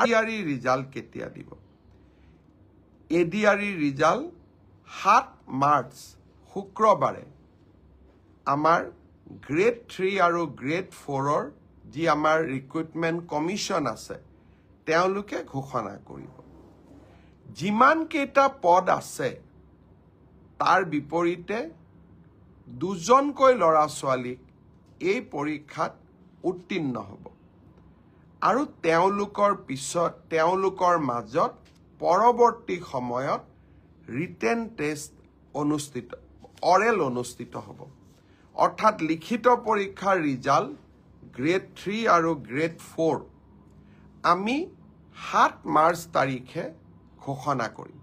ADRE result কেতিয়া দিব ADRE result 7 March শুক্ৰবাৰে আমাৰ গ্ৰেড 3 আৰু গ্ৰেড 4ৰ যি আমাৰ ৰিক্ৰুটমেণ্ট কমিশ্যন আছে তেওঁলোকে ঘোষণা কৰিব যিমান কেইটা পদ আছে তাৰ বিপৰীতে দুজনকৈ ল'ৰা ছোৱালীক এই পৰীক্ষাত উত্তীৰ্ণ হ'ব আৰু তেওঁলোকৰ মাজত পৰৱৰ্তী সময়ত ৰিটেন টেষ্ট অৰেল অনুষ্ঠিত হ'ব অৰ্থাৎ লিখিত পৰীক্ষাৰ ৰিজাল্ট গ্ৰেড 3 আৰু গ্ৰেড 4 আমি 7 মাৰ্চ তাৰিখে ঘোষণা কৰিম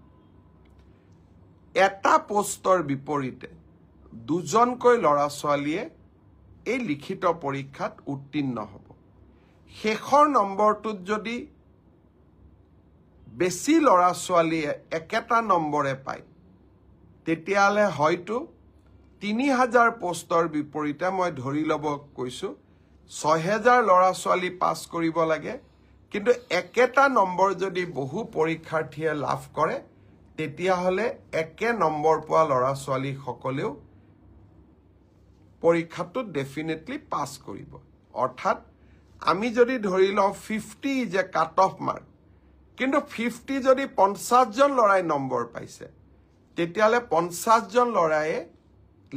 এটা পোষ্টৰ বিপৰীতে দুজনকৈ ল'ৰা ছোৱালীয়ে এই লিখিত পৰীক্ষাত উত্তীৰ্ণ হ'ব শেষৰ নম্বৰটোত যদি বেছি ল'ৰা ছোৱালীয়ে একেটা নম্বৰে পায় তেতিয়াহ'লে হয়তো 3000 পোষ্টৰ বিপৰীতে মই ধৰি ল'ব কৈছোঁ 6000 ল'ৰা ছোৱালী পাছ কৰিব লাগে কিন্তু একেটা নম্বৰ যদি বহু পৰীক্ষাৰ্থীয়ে লাভ কৰে তেতিয়াহ'লে একে নম্বৰ পোৱা ল'ৰা ছোৱালীসকলেও পৰীক্ষাটোত ডেফিনেটলি পাছ কৰিব অৰ্থাৎ আমি যদি ধৰি লওঁ 50 is a cut off mark কিন্তু 50 যদি 50 জন ল'ৰাই নম্বৰ পাইছে তেতিয়াহ'লে 50 জন ল'ৰায়ে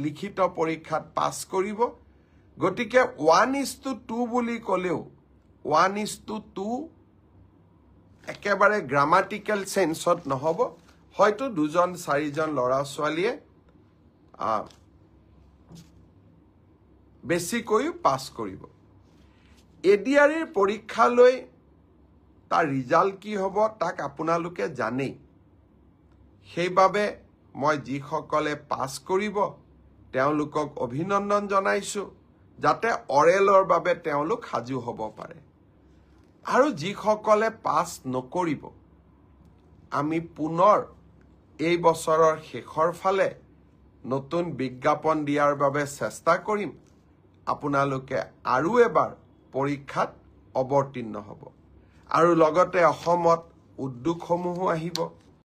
লিখিত পৰীক্ষাত পাছ কৰিব গতিকে 1:2 বুলি ক'লেও 1:2 একেবাৰে গ্ৰামাটিকেল সেন্সত নহ'ব হয়তো 2-4জন ল'ৰা ছোৱালীয়ে বেছিকৈ পাছ কৰিব এডিআৰইৰ পৰীক্ষালৈ তাৰ ৰিজাল্ট কি হ'ব তাক আপোনালোকে জানেই সেইবাবে মই যিসকলে পাছ কৰিব তেওঁলোকক অভিনন্দন জনাইছোঁ যাতে অৰেলৰ বাবে তেওঁলোক সাজু হ'ব পাৰে আৰু যিসকলে পাছ নকৰিব আমি পুনৰ এই বছৰৰ শেষৰ ফালে নতুন বিজ্ঞাপন দিয়াৰ বাবে চেষ্টা কৰিম আপোনালোকে আৰু এবাৰ পৰীক্ষাত অৱতীৰ্ণ হ'ব আৰু লগতে অসমত উদ্যোগসমূহো আহিব